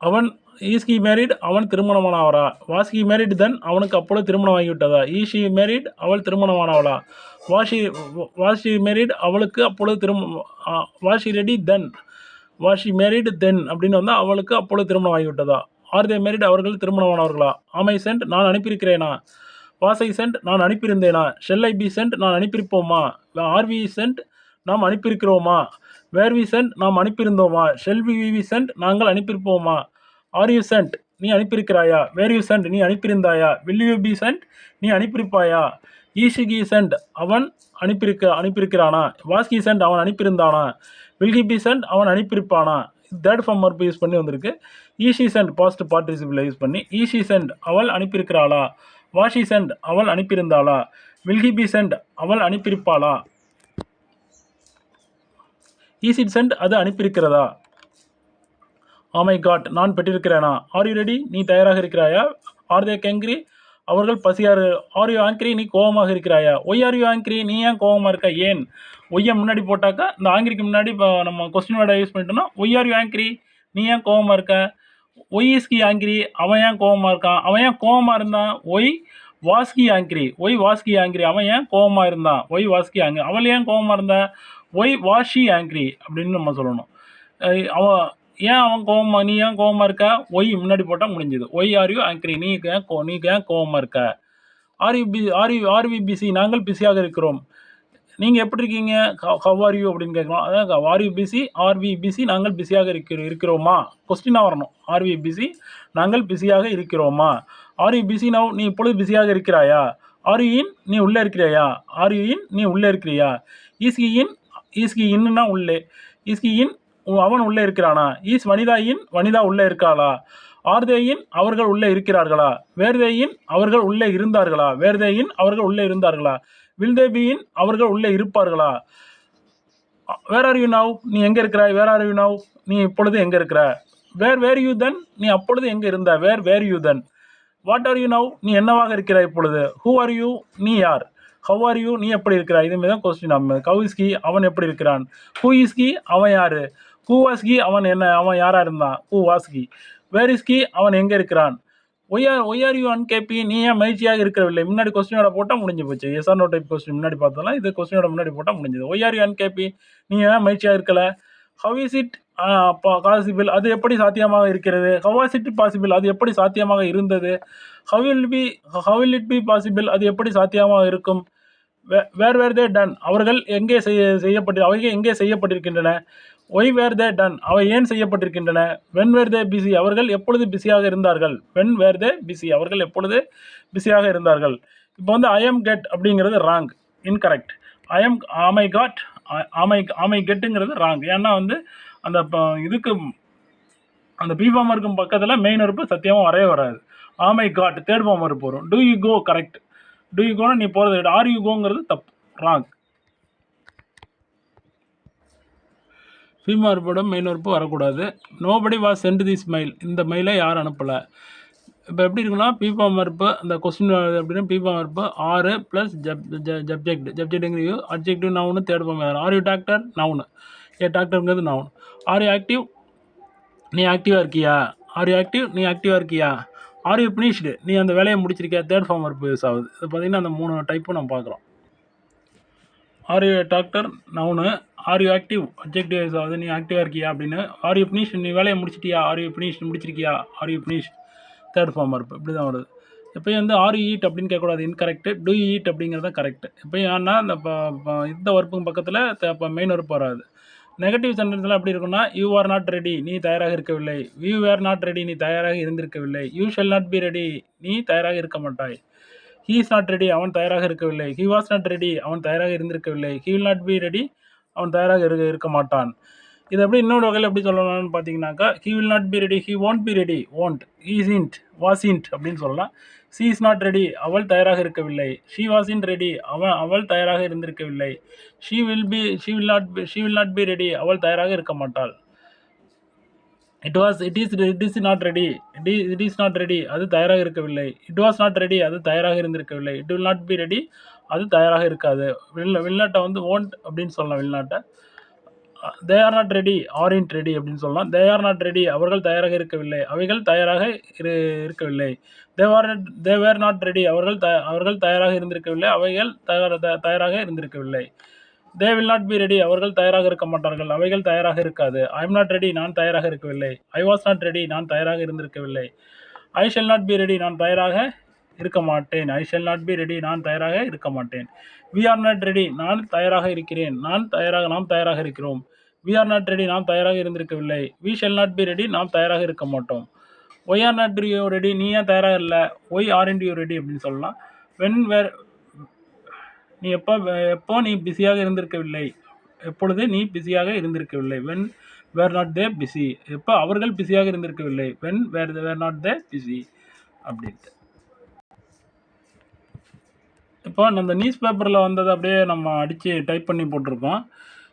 அவன் ஈஸ் ஹி மேரிட், அவன் திருமணமானவரா? வாஸ் ஹி மேரிட் தென், அவனுக்கு அப்பொழுது திருமணம் ஆகிவிட்டதா? ஈஸ் ஹி மேரிட், அவள் திருமணமானவளா? வாஸ் ஹி மேரிட், அவளுக்கு அப்பொழுது was he ready then, was he married then அப்படின்னு வந்தால் அவளுக்கு அப்பொழுது திருமணம் ஆகிவிட்டதா? ஆர் தே மேரிட், அவர்கள் திருமணமானவர்களா? ஆமை சென்ட், நான் அனுப்பியிருக்கிறேனா? வாஸ் ஐ சென்ட் நான் அனுப்பியிருந்தேனா? ஷெல் ஐ பி சென்ட் நான் அனுப்பியிருப்போமா? ஆர் வி சென்ட் நாம் அனுப்பியிருக்கிறோமா? வேர் வி சென்ட் நாம் அனுப்பியிருந்தோமா? ஷெல் வி சென்ட் நாங்கள் அனுப்பியிருப்போமா? ஆர் யூ சென்ட் நீ அனுப்பியிருக்கிறாயா? வேர் யூ சென்ட் நீ அனுப்பியிருந்தாயா? வில் யூ பி சென்ட் நீ அனுப்பியிருப்பாயா? ஈஷிகி சென்ட் அவன் அனுப்பியிருக்கிறானா? வாஸ்கி சென்ட் அவன் அனுப்பியிருந்தானா? வில்கி பி சென்ட் அவன் அனுப்பியிருப்பானா? தேர்ட் ஃபார்ம் வர்ப் யூஸ் பண்ணி வந்திருக்கு. ஈஷி சென்ட் பாஸ்ட் பார்ட்டிசிபிள் யூஸ் பண்ணி ஈஷி சென்ட் அவள் அனுப்பியிருக்கிறாளா? வாஷி சென்ட் அவள் அனுப்பியிருந்தாளா? வில்கி பி சென்ட் அவள் அனுப்பியிருப்பாளா? ஈசிட் சென்ட் அது அனுப்பியிருக்கிறதா? ஆமை காட் நான் பெற்றிருக்கிறேனா? ஆர் யூ ரெடி நீ தயாராக இருக்கிறாயா? ஆர் தே கேங்க்ரி அவர்கள் பசியாறு. ஆர் யூ ஆங்க்ரி நீ கோபமாக இருக்கிறாயா? ஒய் ஆர் யூ ஆங்க்ரி நீ ஏன் கோபமாக இருக்க? ஏன்? ஒய்யை முன்னாடி போட்டாக்கா இந்த ஆங்கிரிக்கு முன்னாடி இப்போ நம்ம கொஸ்டின் வேர்டை யூஸ் பண்ணிட்டோம்னா ஒய் ஆர் யூ ஆங்க்ரி நீ ஏன் கோபமாக இருக்க? ஒய் இஸ்கி ஆங்கிரி அவன் ஏன் கோபமாக இருக்கான்? அவன் ஏன் கோபமாக இருந்தான்? ஒய் வாஸ்கி ஆங்கிரி ஒய் வாஸ்கி ஆங்கிரி அவன் ஏன் கோபமாக இருந்தான்? ஒய் வாஸ்கி ஆங்கிரி அவள் ஏன் கோபமாக இருந்தா? ஒய் வாஷி ஆங்கிரி அப்படின்னு நம்ம சொல்லணும். அவன் ஏன் அவன் கோவமா நீ ஏன் கோவமாக இருக்க? ஒய் முன்னாடி போட்டால் முடிஞ்சது. ஒய் ஆர் யூ ஆங்கிரி நீ ஏன் கோவமாக இருக்க? ஆர் வி பிஸி நாங்கள் பிஸியாக இருக்கிறோம். நீங்கள் எப்படி இருக்கீங்க? ஹவ் ஆர் யூ அப்படின்னு கேட்கலாம். அதான் are you busy are we busy நாங்கள் பிஸியாக இருக்கிறோமா? கொஸ்டினாக வரணும். ஆர் வி பிஸி நாங்கள் பிஸியாக இருக்கிறோமா? ஆர் யூ பிஸி நவ் நீ இப்பொழுது பிஸியாக இருக்கிறாயா? ஆர் யூ இன் நீ உள்ளே இருக்கிறியா? ஆர் யூ இன் நீ உள்ளே இருக்கிறியா? ஈஸ்கி இன்னுன்னா உள்ளே. ஈஸ்கி இன் அவன் உள்ளே இருக்கிறானா? ஈஸ் வனிதா இன் வனிதா உள்ளே இருக்காளா? ஆர் தே இன் அவர்கள் உள்ளே இருக்கிறார்களா? வேர் தே இன் அவர்கள் உள்ளே இருந்தார்களா? வேர் தே இன் அவர்கள் உள்ளே இருந்தார்களா? வில் தே பி இன் அவர்கள் உள்ளே இருப்பார்களா? வேர் ஆர் யூ நவ் நீ எங்கே இருக்கிறாய்? வேர் ஆர் யூ நவ் நீ இப்பொழுது எங்கே இருக்கிற? வேர் யூ தென் நீ அப்பொழுது எங்கே இருந்த? Where you then? What are you now நீ என்னவாக இருக்கிறாய் இப்பொழுது? ஹூ ஆர் யூ நீ யார்? ஹவ் ஆர் யூ நீ எப்படி இருக்கிறாய்? இதுமாரி தான் கொஸ்டின். நம்ம கவ் இஸ்கி அவன் எப்படி இருக்கிறான்? ஹூ இஸ்கி அவன் யாரு? ஹூ வாஸ்கி அவன் அவன் யாராக இருந்தான்? ஹூ வாஸ்கி. வேர் இஸ்கி அவன் எங்கே இருக்கிறான்? ஒய் ஆர் யூ அன்கேபி நீ ஏன் மகிழ்ச்சியாக இருக்கவில்லை? முன்னாடி கொஸ்டினோட போட்டால் முடிஞ்சு போச்சு. Yes or no type question முன்னாடி பார்த்தோம்னா இது கொஸ்டினோட முன்னாடி போட்டால் முடிஞ்சது. ஒய் ஆர் யூ அன்கேபி நீ ஏன் மகிழ்ச்சியாக இருக்கல? ஹவ் இஸ் இட் பாசிபிள் அது எப்படி சாத்தியமாக இருக்கிறது? ஹவ் வாஸ் இட் பாசிபிள் அது எப்படி சாத்தியமாக இருந்தது? How will it be possible அது எப்படி சாத்தியமாக இருக்கும்? வேர் தே டன் அவர்கள் எங்கே அவைகள் எங்கே செய்யப்பட்டிருக்கின்றன? ஒய் வேர் தே டன் அவை ஏன் செய்யப்பட்டிருக்கின்றன? வென் வேர் தே பிஸி அவர்கள் எப்பொழுது பிஸியாக இருந்தார்கள்? வென் வேர் தே பிஸி அவர்கள் எப்பொழுது பிஸியாக இருந்தார்கள்? இப்போ வந்து ஐ எம் கெட் அப்படிங்கிறது ராங், இன்கரெக்ட். ஆமை காட் ஆமை கெட்டுங்கிறது ராங். ஏன்னா வந்து அந்த இதுக்கு அந்த பி ஃபார்ம் இருக்கும் பக்கத்தில் மெயின் வர்ப்பு சத்தியமாக வரவே வராது. ஆமை காட் தேர்ட் ஃபார்ம் வர்ப்பு வரும். Do you go correct. Do you கோனா நீ போகிறது. ஆர் யூ கோங்கிறது தப்பு, ராங். ஃபீமார் படம் மெயின் வர்ப்பு வரக்கூடாது. Nobody was send this mail இந்த மெயிலை யார் அனுப்பலை? இப்போ எப்படி இருக்குன்னா பிஃபார்ம் வர்ப்பு அந்த கொஸ்டின் எப்படின்னா பிஃபார்ம் வர்ப்பு ஆறு ப்ளஸ் ஜப்ஜெக்ட்டுங்கிறது objective noun third form. Are you doctor noun. டாக்டருங்கிறது நவுன். ஆர் யூ ஆக்டிவ் நீ ஆக்டிவாக இருக்கியா? ஆர் யூ ஆக்டிவ் நீ ஆக்டிவாக இருக்கியா? ஆர் யூ ஃபினிஷ்டு நீ அந்த வேலையை முடிச்சிருக்கியா? தேர்ட் ஃபார்ம் வர்ப்பு யூஸ் ஆகுது. இது பார்த்திங்கன்னா அந்த 3 டைப்பும் நம்ம பார்க்குறோம். R you doctor noun. R you active objective use ஆகுது நீ ஆக்டிவாக இருக்கியா அப்படின்னு. ஆர் யூ ஃபினிஷ் நீ வேலையை முடிச்சிட்டியா? ஆர் யூ ஃபினிஷ் முடிச்சிருக்கியா? Are you finish third form verb இப்படி தான் வருது. எப்போயும் வந்து ஆர் யூ ஈட் அப்படின்னு கேட்கக்கூடாது, இன்கரெக்டு. டூ யூ ஈட் அப்படிங்கிறது தான் கரெக்டு. எப்போயும் ஏன்னா இந்த இந்த வர்ப்புங்க பக்கத்தில் இப்போ மெயின் வர்ப்பு வராது. நெகட்டிவ் சென்டென்ஸில் எப்படி இருக்குன்னா யூ ஆர் நாட் ரெடி நீ தயாராக இருக்கவில்லை. யூ ஆர் நாட் ரெடி நீ தயாராக இருந்திருக்கவில்லை. You shall not be ready நீ தயாராக இருக்க மாட்டாய். ஹீ இஸ் நாட் ரெடி அவன் தயாராக இருக்கவில்லை. ஹி வாஸ் நாட் ரெடி அவன் தயாராக இருந்திருக்கவில்லை. He will not be ready அவன் தயாராக இருக்க மாட்டான். இது எப்படி இன்னொரு வகையில் எப்படி சொல்லலாம்னு பார்த்தீங்கன்னாக்கா he will not be ready he want be ready want. Int was int அப்படின்னு சொல்லலாம். ஷி இஸ் நாட் ரெடி அவள் தயாராக இருக்கவில்லை. ஷி வாஸ் இன் ரெடி அவள் தயாராக இருந்திருக்கவில்லை. She will not be ready அவள் தயாராக இருக்க மாட்டாள். It is not ready it is not ready அது தயாராக இருக்கவில்லை. இட் வாஸ் நாட் ரெடி அது தயாராக இருந்திருக்கவில்லை. It will not be ready அது தயாராக இருக்காது. வில்நாட்டை வந்து ஓன்ட் அப்படின்னு சொல்லலாம். வில்நாட்டை they are not ready aren't ready அப்படின்னு சொல்லலாம். தே ஆர் நாட் ரெடி அவர்கள் தயாராக இருக்கவில்லை. அவைகள் தயாராக இருக்கவில்லை. தே வேர் நாட் ரெடி அவர்கள் தயாராக இருந்திருக்கவில்லை. அவைகள் தயாராக இருந்திருக்கவில்லை. They will not be ready அவர்கள் தயாராக இருக்க மாட்டார்கள். அவைகள் தயாராக இருக்காது. ஐ எம் நாட் ரெடி நான் தயாராக இருக்கவில்லை. ஐ வாஸ் நாட் ரெடி நான் தயாராக இருந்திருக்கவில்லை. I shall not be ready நான் தயாராக இருக்க மாட்டேன். I shall not be ready, நான் தயாராக இருக்க மாட்டேன். வி ஆர் நாட் ரெடி, நான் தயாராக இருக்கிறேன். நாம் தயாராக இருக்கிறோம். வி ஆர் நாட் ரெடி, நாம் தயாராக இருந்திருக்கவில்லை. We shall not be ready, நாம் தயாராக இருக்க மாட்டோம். Why are not you ready, நீ ஏன் தயாராக இல்லை. ஒய் ஆர்என்ட் யூ ரெடி அப்படின்னு சொல்லலாம். வென் வேர், நீ எப்போ நீ பிஸியாக இருந்திருக்கவில்லை. எப்பொழுது நீ பிஸியாக இருந்திருக்கவில்லை. When were not they busy, எப்போ அவர்கள் பிஸியாக இருந்திருக்கவில்லை. When were not they busy அப்படின்ட்டு. இப்போ அந்த நியூஸ் பேப்பரில் வந்ததை அப்படியே நம்ம அடித்து டைப் பண்ணி போட்டிருக்கோம்.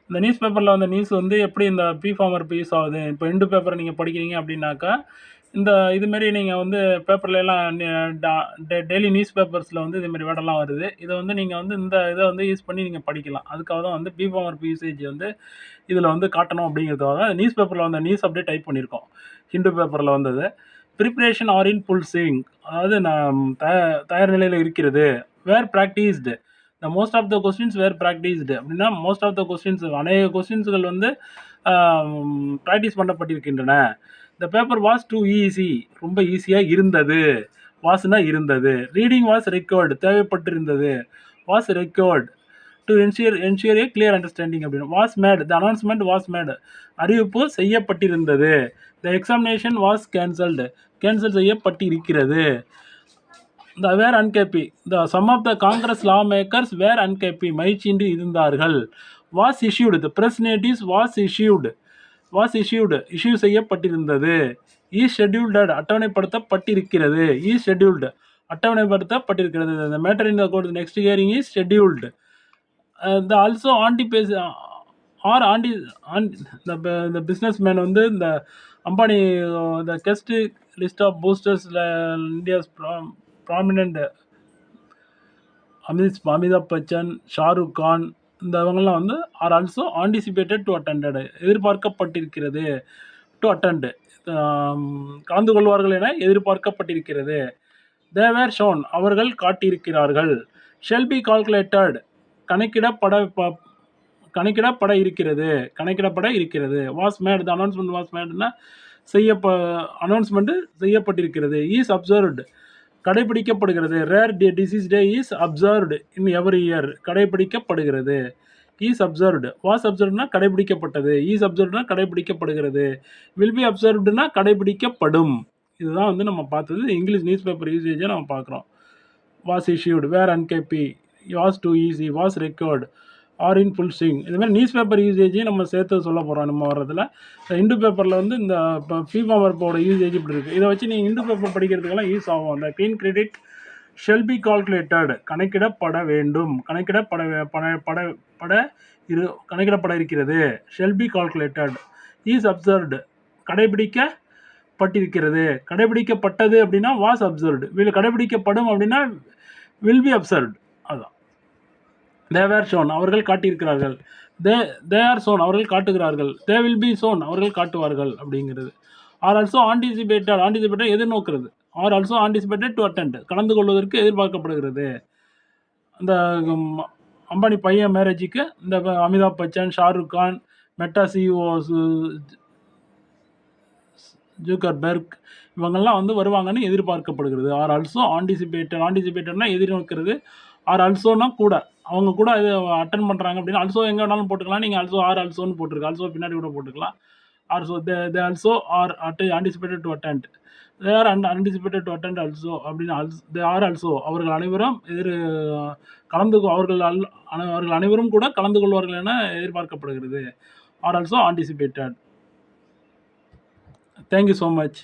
இந்த நியூஸ் பேப்பரில் வந்த நியூஸ் வந்து எப்படி இந்த பி ஃபார்மருக்கு யூஸ் ஆகுது. இப்போ இண்டு பேப்பரை நீங்கள் படிக்கிறீங்க அப்படின்னாக்கா இந்த இதுமாரி நீங்கள் வந்து பேப்பர்லாம் டெய்லி நியூஸ் பேப்பர்ஸில் வந்து இதுமாரி வேர்டெல்லாம் வருது. இதை வந்து நீங்கள் வந்து இந்த இதை வந்து யூஸ் பண்ணி நீங்கள் படிக்கலாம். அதுக்காக தான் வந்து பி ஃபார்மர் யூசேஜ் வந்து இதில் வந்து காட்டணும் அப்படிங்கிறதுக்காக நியூஸ் பேப்பரில் வந்த நியூஸ் அப்படியே டைப் பண்ணியிருக்கோம். ஹிண்டு பேப்பரில் வந்தது. Preparation are in full swing, அதாவது நான் தயார் நிலையில் இருக்கிறது. Were practised, the most of the questions were practised அப்படின்னா மோஸ்ட் ஆஃப் த கொஸ்டின்ஸ், அநேக கொஸ்டின்ஸுகள் வந்து ப்ராக்டிஸ் பண்ணப்பட்டிருக்கின்றன. The paper was too easy, ரொம்ப ஈஸியாக இருந்தது. வாஸ்னா இருந்தது. ரீடிங் வாஸ் ரெக்வர்டு, தேவைப்பட்டிருந்தது. Was required to ensure a clear understanding அப்படின்னு. Was made, the announcement was made, அறிவிப்பு செய்யப்பட்டிருந்தது. The examination was cancelled, cancel செய்யப்பட்டிருக்கிறது. த வேர் unhappy, the some of the Congress lawmakers were unhappy, மகிழ்ச்சியின்றி இருந்தார்கள். Was issued, the press notice was issued, issue செய்யப்பட்டிருந்தது. இஸ் ஷெட்யூல்டு, அட்டவணைப்படுத்தப்பட்டிருக்கிறது. இஸ் ஷெட்யூல்டு, அட்டவணைப்படுத்தப்பட்டிருக்கிறது. The matter in the court next hearing is scheduled. The also anti face are anti இந்த பிஸ்னஸ்மேன் வந்து இந்த Ambani the guest list of பூஸ்டர்ஸில் இந்தியாஸ் ப்ராமினென்ட் அமிதாப் பச்சன், ஷாருக் கான், இந்த இவங்கெல்லாம் வந்து are also anticipated to attended, எதிர்பார்க்கப்பட்டிருக்கிறது. டு அட்டெண்ட், கலந்து கொள்வார்கள் என எதிர்பார்க்கப்பட்டிருக்கிறது. தே வேர் ஷோன், அவர்கள் காட்டியிருக்கிறார்கள். ஷெல் பி கால்குலேட்டட், கணக்கிடப்பட இருக்கிறது. Was made, the announcement was மேட்னா அனௌன்ஸ்மெண்ட் செய்யப்பட்டிருக்கிறது. இஸ் அப்சர்வ்டு, கடைபிடிக்கப்படுகிறது. Rare disease day is observed in every year, கடைபிடிக்கப்படுகிறது. இஸ் அப்சர்வ்டு, வாஸ் அப்சர்வ்டுனா கடைபிடிக்கப்பட்டது. இஸ் அப்சர்வ்டுனா கடைபிடிக்கப்படுகிறது. வில் பி அப்சர்வ்டுனா கடைபிடிக்கப்படும். இதுதான் வந்து நம்ம பார்த்தது இங்கிலீஷ் நியூஸ் பேப்பர் யூசேஜை நம்ம பார்க்குறோம். Was issued, were unhappy, was too easy, was record, are in full swing. இதுமாதிரி நியூஸ் பேப்பர் யூசேஜையும் நம்ம சேர்த்து சொல்ல போகிறோம் நம்ம வர்றதில். இண்டு பேப்பரில் வந்து இந்த ஃபீமா வர்ப்போட யூசேஜ் இப்படி இருக்குது. இதை வச்சு நீங்கள் இண்டு பேப்பர் படிக்கிறதுக்கெல்லாம் யூஸ் ஆகும். அந்த clean credit shall be calculated, கணக்கிடப்பட வேண்டும், கணக்கிடப்பட இருக்கிறது. Shall be calculated. Is observed, கடைபிடிக்கப்பட்டிருக்கிறது. கடைபிடிக்கப்பட்டது அப்படின்னா வாஸ் அப்சர்வ்டு. கடைபிடிக்கப்படும் அப்படின்னா வில் பி அப்சர்வ்டு. அதுதான். தே வேர் ஷோன், அவர்கள் காட்டியிருக்கிறார்கள். தே ஆர் ஷோன், அவர்கள் காட்டுகிறார்கள். தே வில் பி ஷோன், அவர்கள் காட்டுவார்கள் அப்படிங்கிறது. ஆர் ஆல்சோ ஆன்டிசிபேட்டட், எதிர்நோக்கிறது. Are also anticipated to attend, கலந்து கொள்வதற்கு எதிர்பார்க்கப்படுகிறது. இந்த அம்பானி பையன் மேரேஜுக்கு இந்த Amitabh Bachchan, Shahrukh Khan, Meta CEO Zuckerberg இவங்கெல்லாம் வந்து வருவாங்கன்னு எதிர்பார்க்கப்படுகிறது. ஆர் ஆல்சோ ஆன்டிசிபேட்டட்னா எதிர்நோக்கிறது. ஆர் ஆல்சோனா கூட, அவங்க கூட இது அட்டன் பண்ணுறாங்க அப்படின்னா ஆல்சோ எங்கே வேணாலும் போட்டுக்கலாம். நீங்கள் ஆல்சோ ஆர் ஆல்சோன்னு போட்டிருக்கு, ஆல்சோ பின்னாடி கூட போட்டுக்கலாம். Also they also are anticipated to attend, they are anticipated to attend also அப்படின்னு. தே ஆர் ஆல்சோ, அவர்கள் அனைவரும் அவர்கள் அனைவரும் கூட கலந்து கொள்வார்கள் என எதிர்பார்க்கப்படுகிறது. Are also anticipated. Thank you so much.